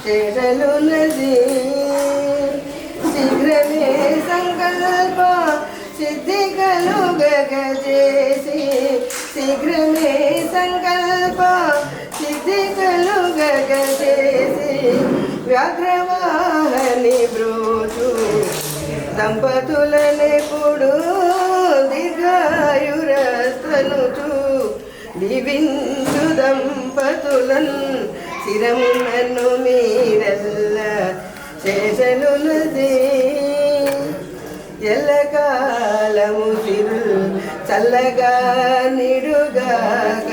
చేరలున్నది శీఘ్రమే సంకల్ప సిద్ధి కలుగజేసి శీఘ్రమే సంకల్ప సిద్ధి కలుగజేసి వ్యాఘ్రవాహని బ్రోచు దంపతులనెప్పుడు దీర్ఘాయురస్తనుచు దీవించు దంపతులన్ శిరమునను మీరల్ల చేసలున్నది ఎల్లకాలము సిరుల్ చల్లగా నిడుగాక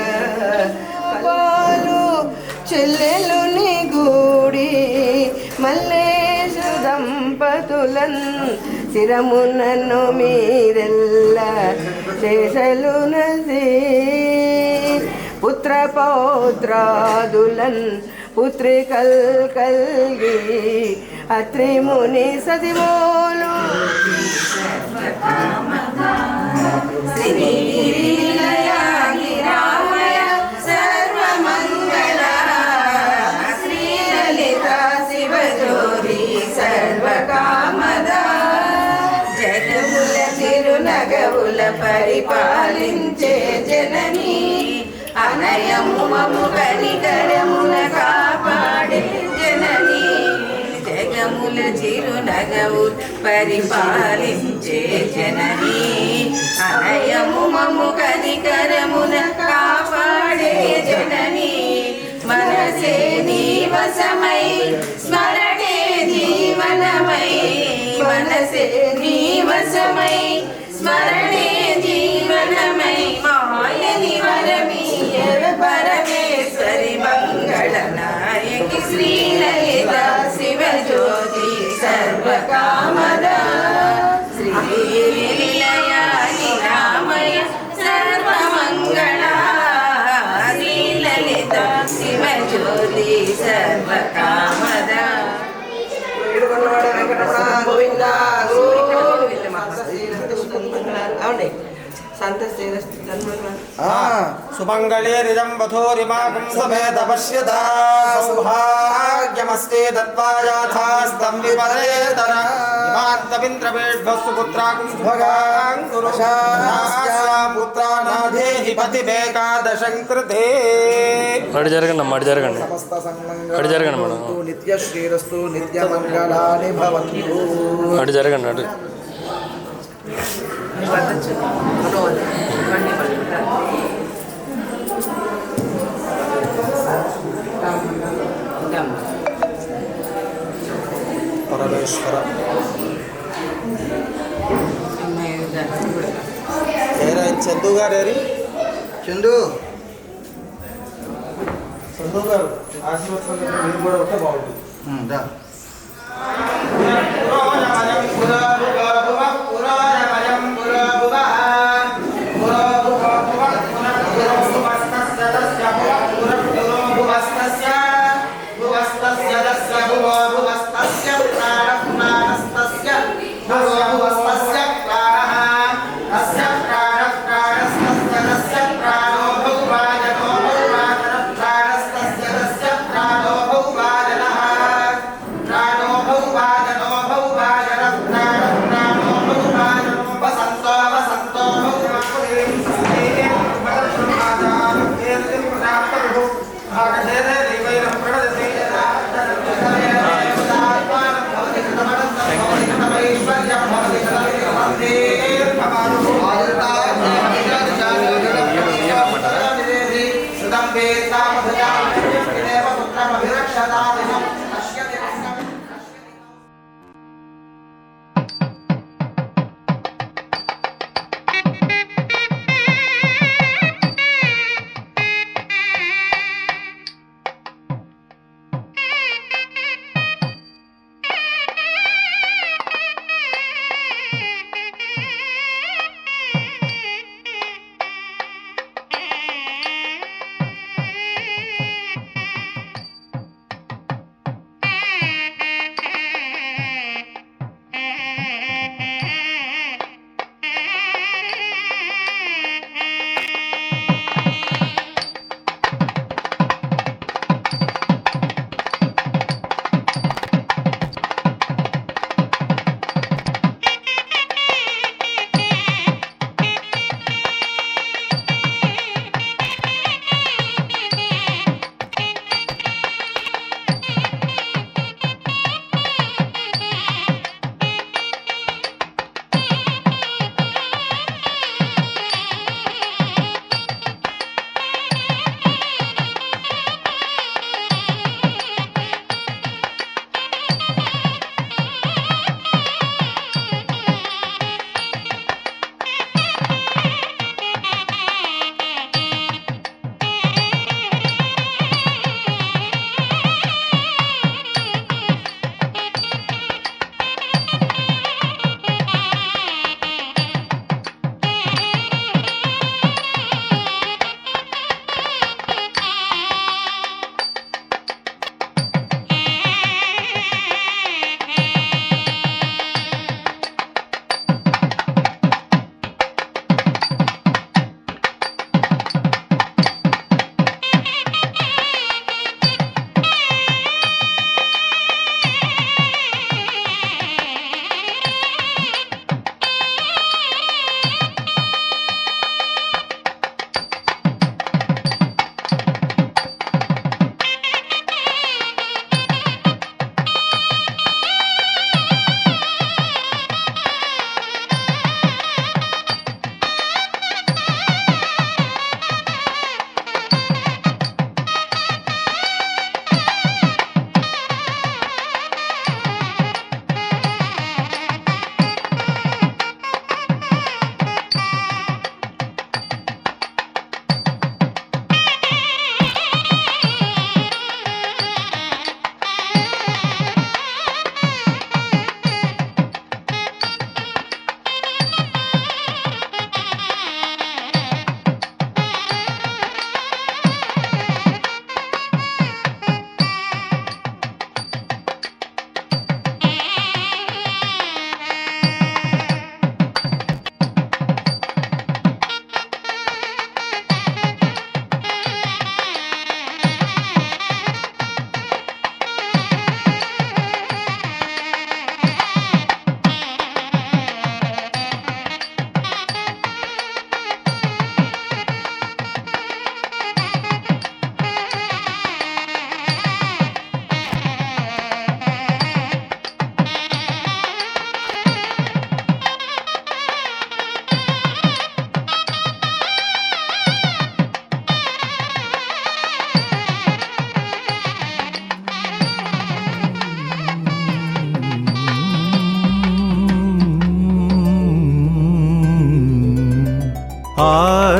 పాలు చెల్లెలుని గూడి మల్లేశు దంపతులన్ శిరమునను మీరెల్ల చేసలునది పుత్ర పౌత్రాదులన్ పుత్రికల్ కల్గి అత్రి ముని సదిమోలు సర్వమంగళ శ్రీలలిత శివజోరి సర్వకామద జగముల తిరునగవుల పరిపాలించే జనని అనయము మము కనికరమున కాపాడే జనని జగముల చిరునగవు పరిపాలించే జనని అనయము మము కనికరమున కాపాడే జనని మనసే నీవసమై స్మరణే జీవనమై మనసే నీవసమై స్మరణే జీవనమై మాయని వరమీయవ పరమేశ్వరి మంగళ నాయకి శ్రీలలిత శివజ్యోతి సర్వకామద శ్రీలయాని రామయ సర్వమంగళ శ్రీలలిత శివజ్యోతి సర్వకామద సుమంగళే నిజం వధూరిమాకం సమేత పశ్యత సౌభాగ్యమస్తే తద్వాయాథాస్తం విపరేతర ఇమాంతమింద్రవేష్భస్సు పుత్రాకం భగాం పుత్రానాధేహి పతిమేకాదశం కృతే అడి జరగండి అమ్మ అడి జరగండి అడి జరగండి మేడం నిత్య శ్రీరస్తు నిత్య మంగళాని భవంతు అడి జరగండి అడి పరమేశ్వర చందు గారు చందు చందు గారు ఆశీర్వదించండి మీరు కూడా ఉంటే బాగుంటుంది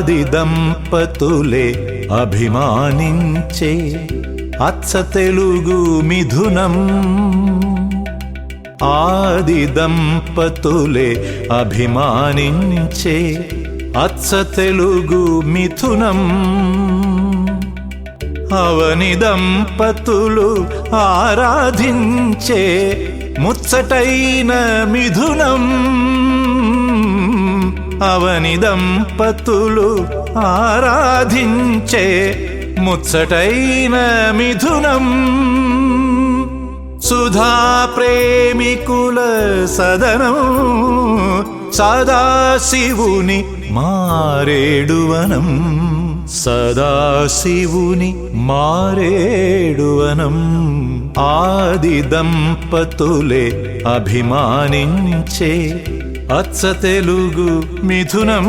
ఆది దంపతులే అభిమానించే అచ్చ తెలుగు మిథునం. ఆది దంపతులే అభిమానించే అచ్చ తెలుగు మిథునం. అవని దంపతులు ఆరాధించే ముచ్చటైన మిథునం. అవని దంపతులు ఆరాధించే ముచ్చటైన మిథునం. సుధా ప్రేమికుల సదనం సదాశివుని మారేడువనం. సదాశివుని మారేడువనం. ఆది దంపతులే అభిమానించే అచ్చ తెలుగు మిథునం.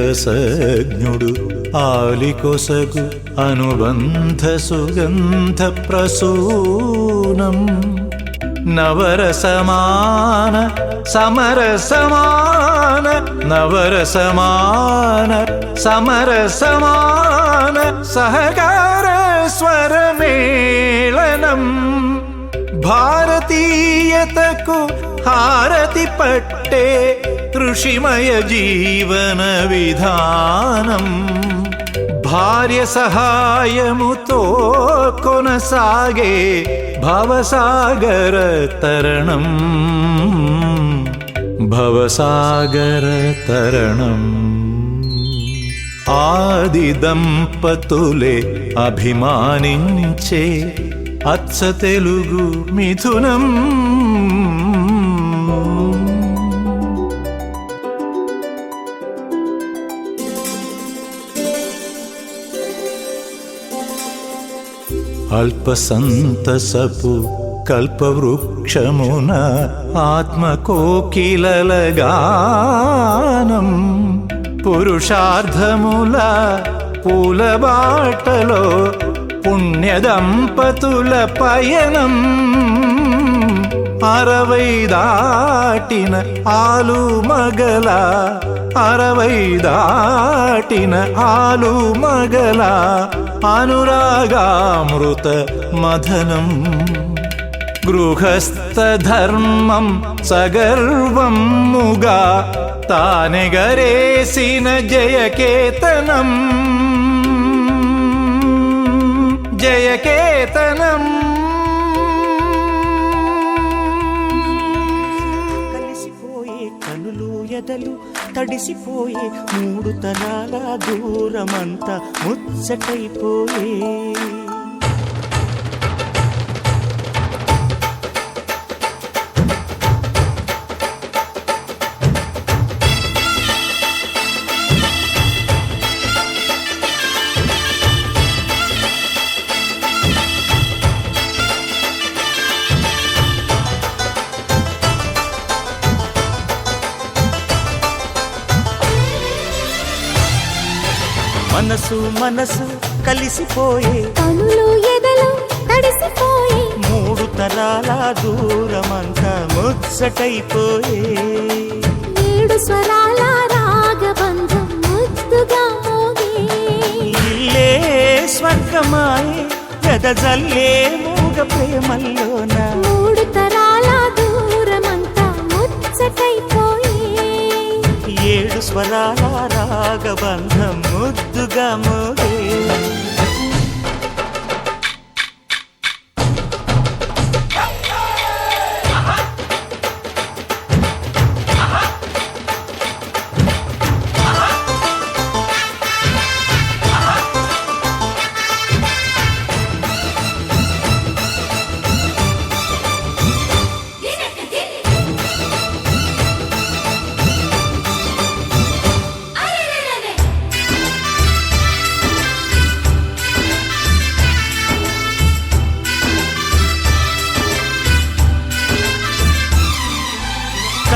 దాంపత్యరసజ్ఞుడు ఆలికొసగు అనుబంధ సుగంధ ప్రసూనం. నవరసమాన సమరసమాన నవరసమాన సమరసమాన సహకార స్వరమేళనం. భారతీయతకు హారతి పట్టే ఋషిమయ జీవన విధానం. భార్య సహాయముతో కొనసాగే భవసాగర తరణం. భవసాగర తరణం. ఆది దంపతులే అభిమానించే అచ్చ తెలుగు మిథునం. అల్పసంతసపు కల్పవృక్షమున ఆత్మకోకిలల గానం. పురుషార్థముల పూలబాటలో పుణ్యదంపతుల పయనం. 60 దాటిన ఆలు మగల 60 దాటిన ఆలు మగల అనురాగామృత మథనం. గృహస్థ ధర్మం సగర్వముగా తానెగరేసిన జయకేతనం. జయకేతనం. కలిసిపోయే కనులు ఎదలు తడిసిపోయే 3 తరాల దూరమంతా ముచ్చటైపోయే. మనసు మనసు కలిసిపోయే కనులు ఎదలు తడిసిపోయే 3 తరాల దూరమంతా ముచ్చటైపోయే. 7 స్వరాల రాగబంధం ముద్దుగా మోగే. ఇల్లే స్వర్గమాయే వెదజల్లే మూగ ప్రేమల్లోన. 3 తరాల దూరమంతా ముచ్చటైపోయే. 7 స్వరాల రాగబంధం ముద్దుగా మోగే.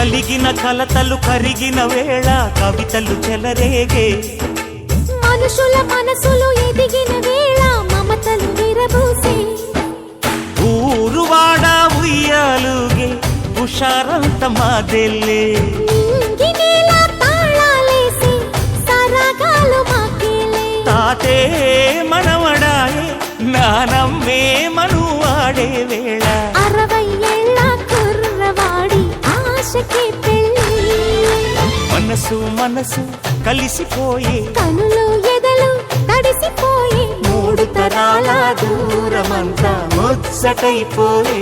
కలిగిన కలతలు కరిగిన వేళ కవితలు చెలరేగే మనుషుల మనసులు ఎదిగిన వేళ మమతలు విరబూసే ఊరువాడ ఉయ్యాలుగే హుషారంత మాదెల్లే నింగినేల తాళాలేసి సరాగాలు మాకేలే తాతే మనవడాయే నానమ్మే మనువాడే వేళ 60 ఏళ్ళ కుర్రవాడి ఆశకి పెళ్ళి మనసు మనసు కలిసిపోయే కనులు ఎదలు తడిసిపోయి 3 తరాల దూరమంతా ముచ్చటైపోయే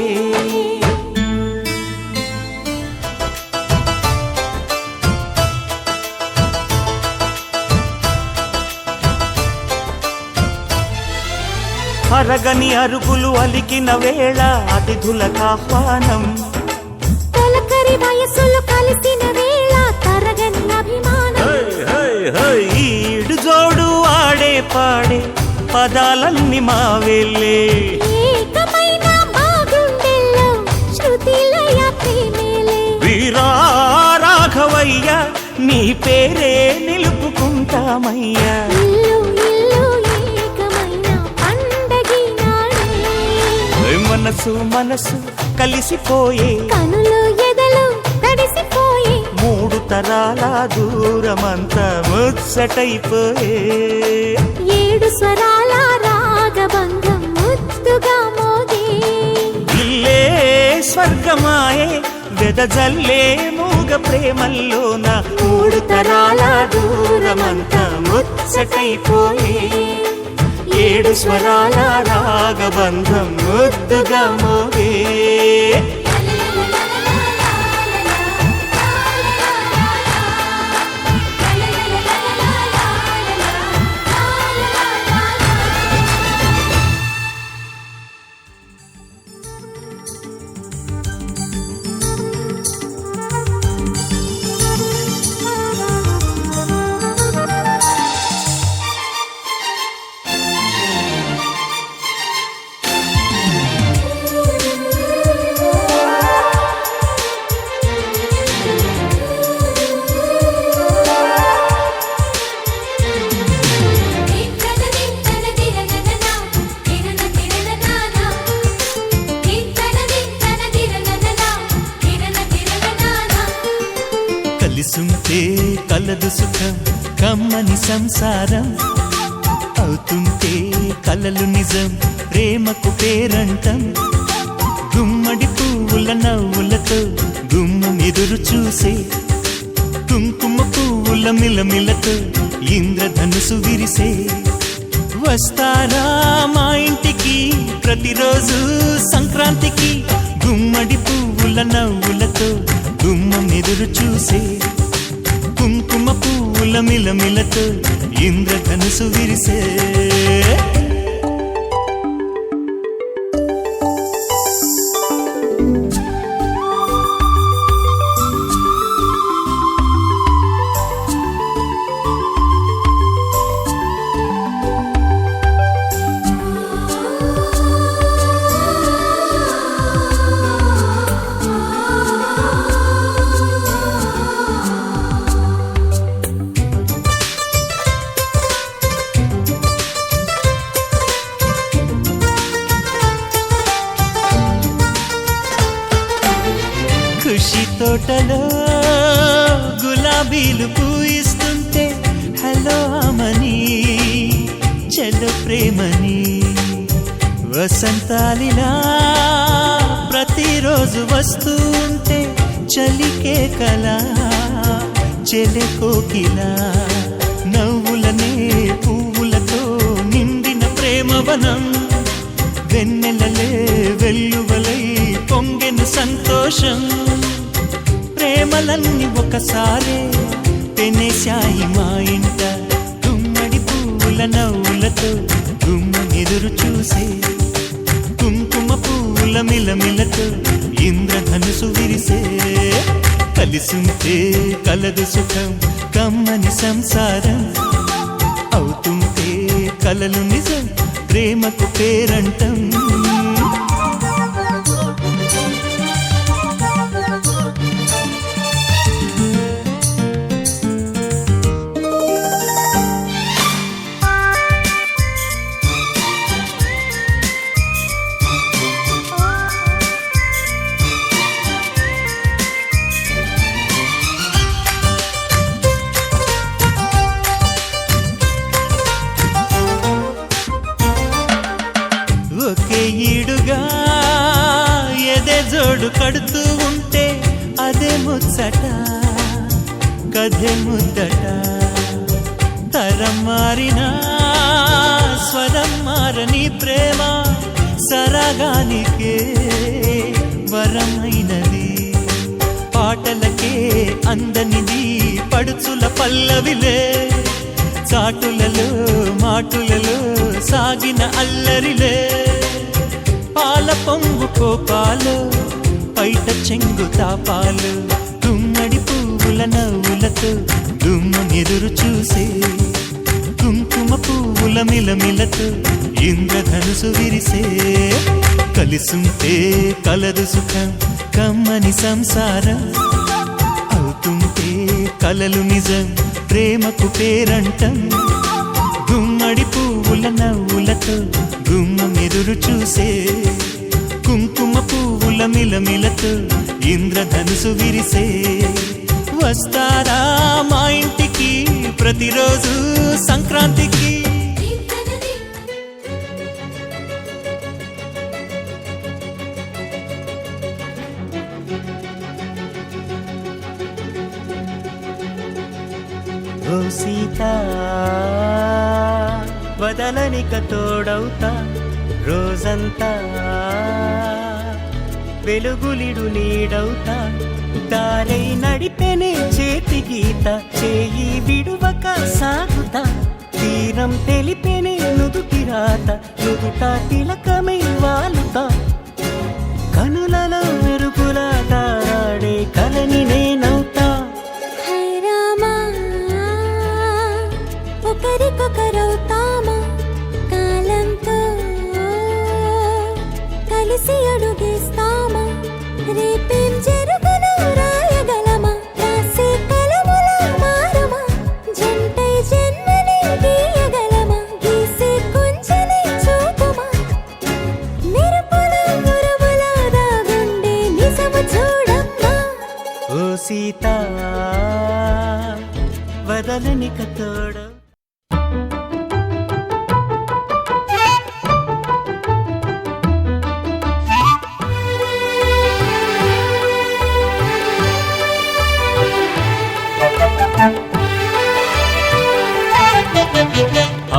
అరగని అరుగులు అలికిన వేళ అతిథులకు ఆహ్వానం తొలకరి వయసులు కలిసిన వేళ తరగని అభిమానం ఈడు జోడు ఆడే పాడే పదాలన్నీ మావేలే ఏకమైన మా గుండెల్లో శృతిలయ ప్రేమేలే వీరా రాఘవయ్య నీ పేరే నిలుపుకుంటామయ్యా ఇల్లు ఇల్లు ఏకమైన పండగి నాడే మనసు మనసు కలిసిపోయే కనులు ఎదలు తడిసిపోయి 3 తరాల దూరమంతా ముచ్చటైపోయే 7 స్వరాల రాగబంధం ముద్దుగా మోగే ఇల్లే స్వర్గమాయే వెదజల్లే మూగ ప్రేమల్లోన 3 తరాల దూరమంతా ముచ్చటైపోయే 7 స్వరాల రాగబంధం ముద్దుగా మోగే కలిసుంటే కలదు సుఖం కమ్మని సంసారం అవుతుంటే కలలు నిజం ప్రేమకు పేరంటం గుమ్మడి పువ్వుల నవ్వులతో గుమ్మం ఎదురు చూసే కుంకుమ పువ్వుల మిలమిలతో ఇంద్రధనుసు విరిసే వస్తారా మా ఇంటికి ప్రతిరోజు సంక్రాంతికి గుమ్మడి పువ్వుల నవ్వులతో గుమ్మం ఎదురు చూసే కుంకుమ పువ్వుల మిలమిలతో ఇంద్రధనుసు విరిసే ఖుషి తోటలో గులాబీలు పూయిస్తుంటే హలో అమని చెల్లు ప్రేమని వసంతాలిలా ప్రతిరోజు వస్తుంటే చలికే కలా చెలె కోకిలా నవ్వులనే పువ్వులతో నిండిన ప్రేమవనం వెన్నెలలే వెల్లువలై పొంగెను సంతోషం ప్రేమలన్నీ ఒకసారే పెనేశాయి మా ఇంట గుమ్మడి పువ్వుల నవ్వులతో గుమ్మం ఎదురు చూసే కుంకుమ పువ్వుల మిలమిలతో ఇంద్రధనుసు విరిసే కలిసుంటే కలదు సుఖం కమ్మని సంసారం అవుతుంటే కలలు నిజం ప్రేమకు పేరంటం ఒకే ఈడుగా ఎదే జోడు కడుతూ ఉంటే అదే ముచ్చట కథే ముద్దట. తరం మారినా స్వరం మారని ప్రేమ సరగానికే వరమైనది. పాటలకే అందనిది పడుచుల పల్లవిలే, చాటులలో మాటులలో సాగిన అల్లరిలే. పాల పొంగు కోపాలు పైట చెంగు తాపాలు, గుమ్మడి పువ్వుల నవ్వులతో గుమ్మనెదురు చూసే, కుంకుమ పువ్వుల మిలమిలతో ఇంద్రధనుసు విరిసే. కలిసుంటే కలదు సుఖం కమ్మని సంసారం, అవుతుంటే కలలు నిజం ప్రేమకు పేరంటం. గుమ్మడి పువ్వుల నవ్వులతో గుమ్మమెదురు చూసే, కుంకుమ పువ్వుల మిలమిలతో ఇంద్రధనుసు విరిసే. వస్తారా మా ఇంటికి ప్రతిరోజు సంక్రాంతికి. ఓ సీత వదలనిక తోడవుతా రోజంతా, వెలుగులిడు నీడవుతా దారై నడిపెనే చేతి గీత. చేయి విడువక సాగుతా తీరం తెలిపెనే నుదుటి రాత, నుదుట తిలకమై వాలుతా. కనులలో మెరుగుల తారాడే కలని నేనవుతా. ఒకరికొకరవుతామా కాలంతో కలిసి అడుగేస్తామా, రేపేం జరుగునో రాయగలమా, రాసే కలముల మారమా, జంటై జన్మని గీయగలమా, గీసే కొంచెనే చూపుమా, మెరుపుల మురుముల దాగుండే నిజము చూడమ్మా. ఓ సీత వదలనిక తోడ.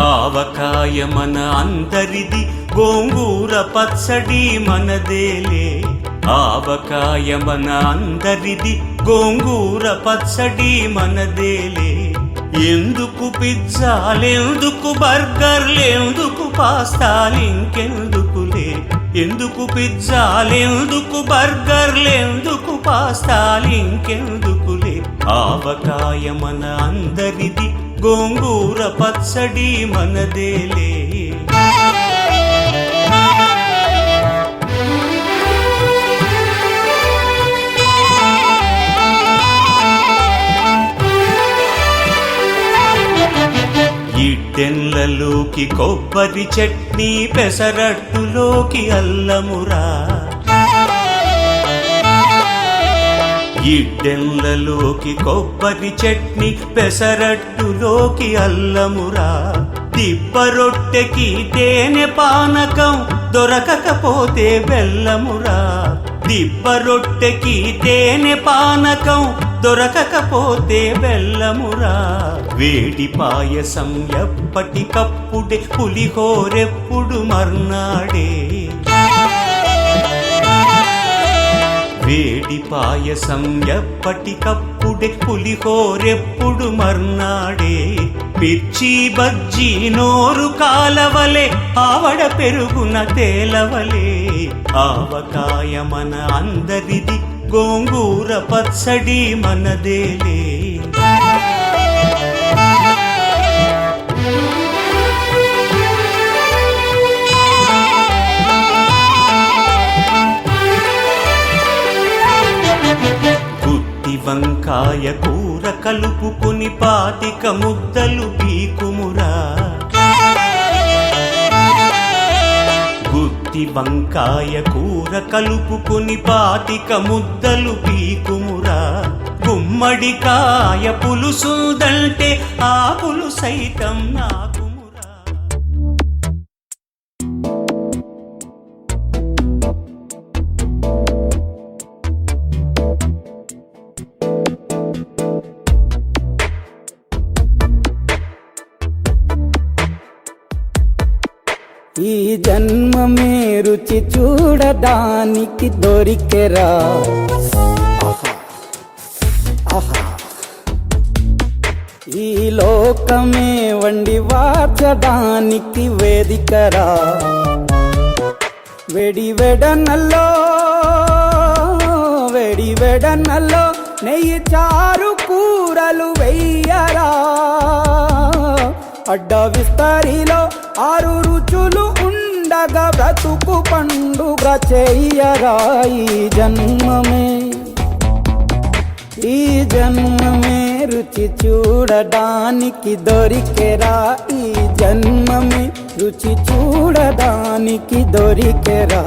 ఆవకాయ మన అందరిది, గోంగూర పచ్చడి మనదేలే. ఆవకాయ మన అందరిది, గోంగూర పచ్చడి మనదేలే. ఎందుకు పిజ్జాలెందుకు బర్గర్లెందుకు పాస్తాలింకెందుకులే, ఎందుకు పిజ్జాలెందుకు బర్గర్లెందుకు పాస్తాలింకెందుకులే. ఆవకాయ మన అందరిది, గోంగూర పచ్చడి మనదేలే. ఇడ్డెన్లలోకి కొబ్బరి చట్నీ, పెసరట్టులోకి అల్లమురా. ఇడ్డెన్లలోకి కొబ్బరి చట్నీ, పెసరట్టులోకి అల్లమురా. దిబ్బ రొట్టెకి తేనె పానకం, దొరకకపోతే బెల్లమురా. దిబ్బ రొట్టెకి తేనె పానకం, దొరకకపోతే బెల్లమురా. వేడి పాయసం ఎప్పటికప్పుడే, పులిహోరెప్పుడు మర్నాడే. వేడి పాయసం ఎప్పటికప్పుడే, పులిహోరెప్పుడు మర్నాడే. మిర్చి బజ్జీ నోరు కాలవలే, ఆవడ పెరుగున తేలవలే. ఆవకాయ మన అందరిది, గోంగూర పచ్చడి మనదేలే. గుత్తి వంకాయ కూర కలుపుకుని 25 ముద్దలు పీకుమురా. గుత్తి వంకాయ కూర కలుపుకుని 25 ముద్దలు పీకుమురా. గుమ్మడికాయ పులుసుదంటే ఆ పులు సైతం నాకుమురా. జన్మమే రుచి చూడడానికి దొరికెరా. ఆహా, ఈ లోకమే వండి వార్చడానికి వేదికరా. వెడి వెడనల్లో నెయ్యి చారు కూరలు వెయ్యరా. అడ్డ విస్తరిలో 6 రుచులు ఉండగా బ్రతుకు పండుగ చెయ్యరా. ఈ జన్మమే రుచి చూడడానికి దొరికెరా. ఈ జన్మమే రుచి చూడడానికి దొరికెరా.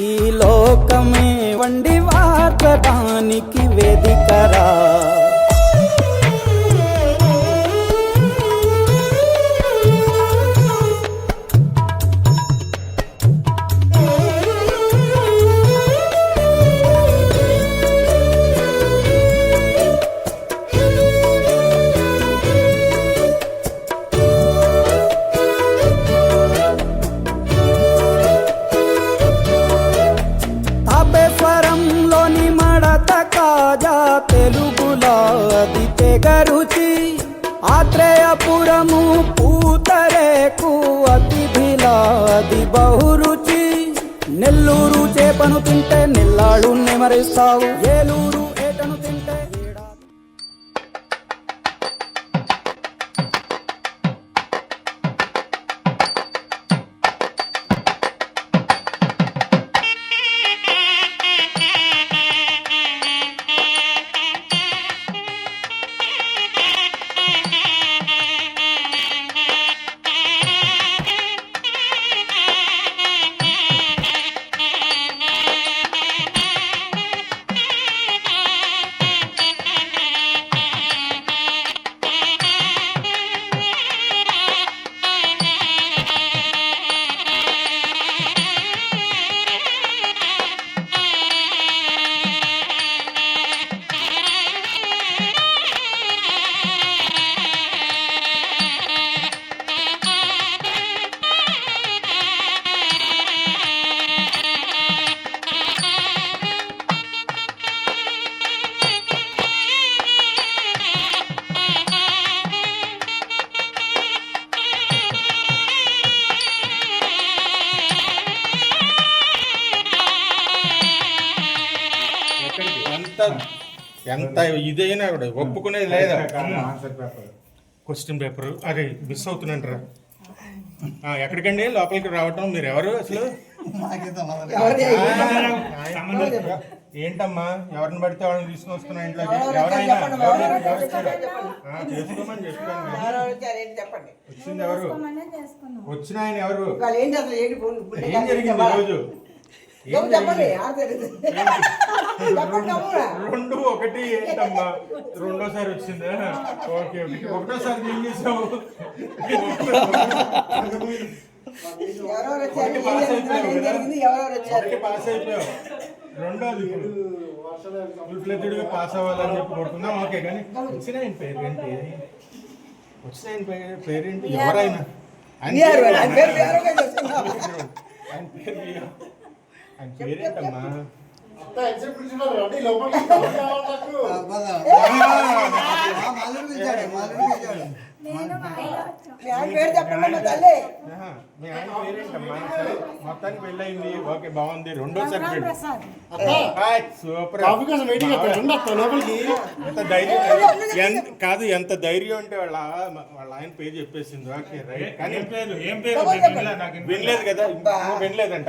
ఈ లోకమే వండి వార్చడానికి వేదికరా. తాపేశ్వరంలోని మడత కాజా తెలుగులో అది తెగరుచి. ఆత్రేయపురము పూతరేకు అతిథిలా అది బహురుచి. నెల్లూరు చేపను తింటే నెల్లాళ్ళు నెమరిస్తావు. ఏలూరు ఏటను తింటే ఎంత ఇదైనా కూడా ఒప్పుకునేది లేదా. క్వశ్చన్ పేపర్ అరే మిస్ అవుతున్నాంటారా? ఎక్కడికండి లోపలికి రావటం? మీరు ఎవరు అసలు? ఏంటమ్మా ఎవరిని పడితే వాళ్ళని తీసుకుని వస్తున్నా ఇంట్లోకి? ఎవరైనా చేసుకోమని చెప్పాను. వచ్చింది ఎవరు? వచ్చిన ఆయన ఎవరు? ఏం జరిగింది ఈరోజు? 2 1 ఏంటమ్మా? రెండోసారి వచ్చిందా? Okay okay. ఒకటోసారి ఏం చేసావు? పాస్ అయిపోయావు. రెండోది ఫుల్ ఫ్లెడ్జ్డ్గా పాస్ అవ్వాలని చెప్పి కొడుతున్నాం. ఓకే, కానీ వచ్చిన ఆయన పేరేంటి? పేరేంటి? ఎవరైనా ఆయన పేరేంటమ్మా? మొత్తానికి పెళ్ళయింది. ఓకే, బాగుంది. రెండోసారి సూపర్. కాదు, ఎంత ధైర్యం అంటే వాళ్ళ ఆయన పేరు చెప్పేసింది. Okay right. కానీ ఏం పేరు వినలేదు కదా? వినలేదంట.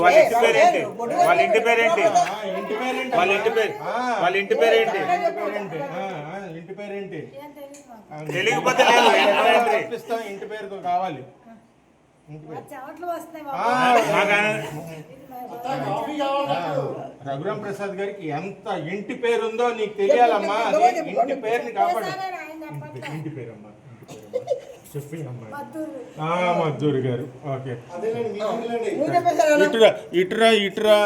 వాళ్ళ ఇంటి పేరేంటి? వాళ్ళ ఇంటి పేరేంటి? ఇంటి పేరేంటి? తెలియకపోతే ఇంటి పేరు కావాలి. రఘురామ్ ప్రసాద్ గారికి ఎంత ఇంటి పేరు ఉందో నీకు తెలియాలమ్మా. ఇంటి పేరుని కాపాడు. ఇంటి పేరమ్మా. చెప్పి అమ్మాయి మద్దూరి గారు. ఓకే, అదేనండి, మీరు వెళ్ళండి. ఇటురా ఇటురా ఇటురా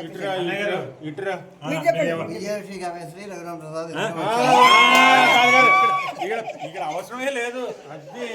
ఇటురా ఇటురా. ఇక్కడ అవసరమే లేదు. అది